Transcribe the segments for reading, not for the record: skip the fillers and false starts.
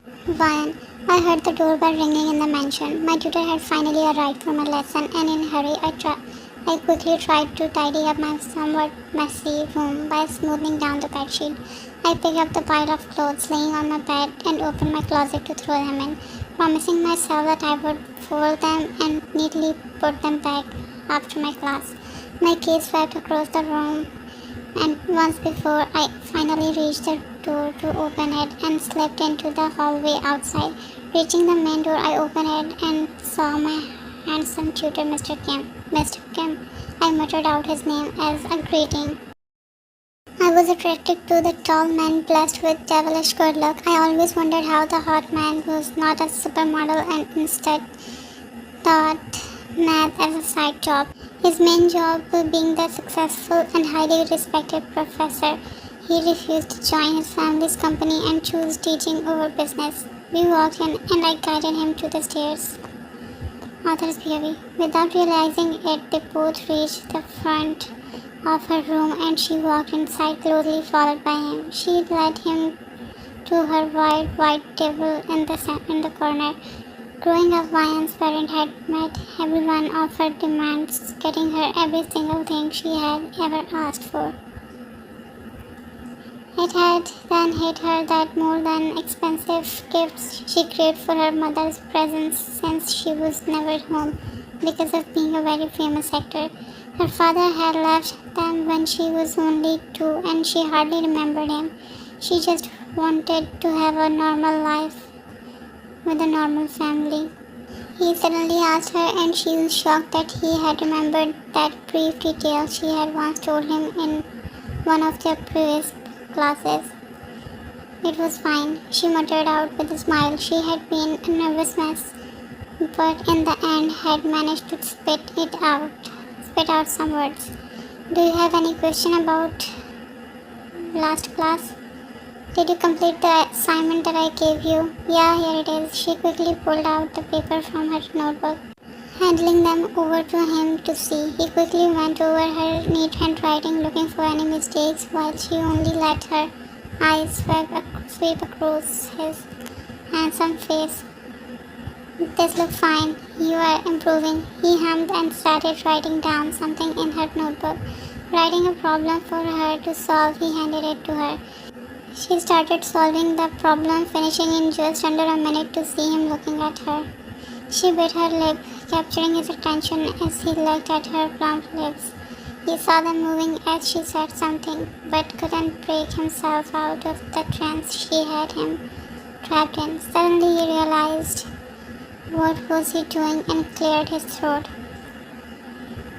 1. I heard the doorbell ringing in the mansion. My tutor had finally arrived from a lesson, and in a hurry, I quickly tried to tidy up my somewhat messy room by smoothing down the bedsheet. I picked up the pile of clothes laying on my bed and opened my closet to throw them in, promising myself that I would fold them and neatly put them back after my class. My gaze swept across the room, and once before I finally reached the door to open it and slipped into the hallway outside. Reaching the main door, I opened it and saw my handsome tutor, Mr. Kim. Mr. Kim, I muttered out his name as a greeting. I was attracted to the tall man blessed with devilish good luck. I always wondered how the hot man was not a supermodel and instead taught math as a side job. His main job being the successful and highly respected professor. He refused to join his family's company and chose teaching over business. We walked in and I guided him to the stairs. Author's POV. Without realizing it, they both reached the front of her room and she walked inside closely followed by him. She led him to her wide white table in the corner. Growing up, Vian's parent had met every one of her demands, getting her every single thing she had ever asked for. It had then hit her that more than expensive gifts she craved for her mother's presence since she was never home because of being a very famous actor. Her father had left them when she was only 2 and she hardly remembered him. She just wanted to have a normal life with a normal family. He suddenly asked her and she was shocked that he had remembered that brief detail she had once told him in one of their previous classes. It was fine, she muttered out with a smile. She had been a nervous mess, but in the end had managed to spit out some words. Do you have any question about last class? Did you complete the assignment that I gave you? Yeah, here it is. She quickly pulled out the paper from her notebook, handing them over to him to see. He quickly went over her neat handwriting, looking for any mistakes, while she only let her eyes sweep across his handsome face. This looks fine. You are improving. He hummed and started writing down something in her notebook. Writing a problem for her to solve, he handed it to her. She started solving the problem, finishing in just under a minute to see him looking at her. She bit her lip, capturing his attention as he looked at her plump lips. He saw them moving as she said something, but couldn't break himself out of the trance she had him trapped in. Suddenly he realized what was he doing and cleared his throat.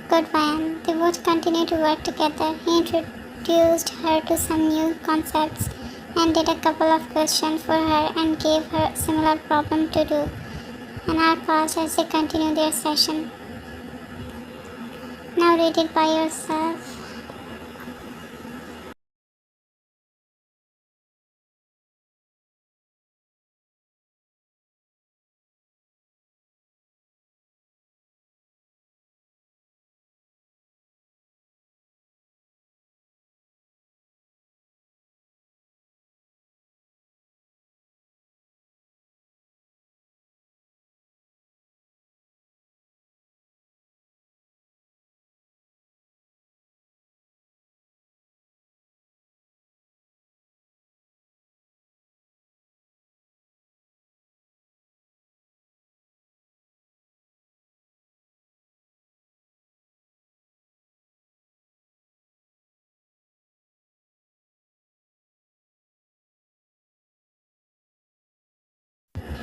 Good Vian. They both continued to work together. He introduced her to some new concepts and did a couple of questions for her and gave her a similar problem to do. An hour passed as they continued their session. Now read it by yourself.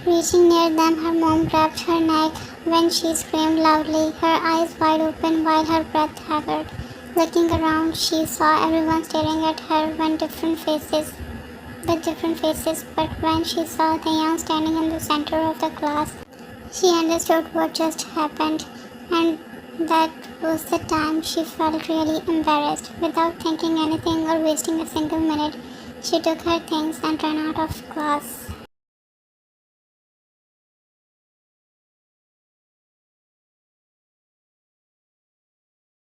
Reaching near them, her mom grabbed her neck when she screamed loudly, her eyes wide open while her breath haggard. Looking around, she saw everyone staring at her with different faces, but when she saw the young standing in the center of the class, she understood what just happened, and that was the time she felt really embarrassed. Without thinking anything or wasting a single minute, she took her things and ran out of class.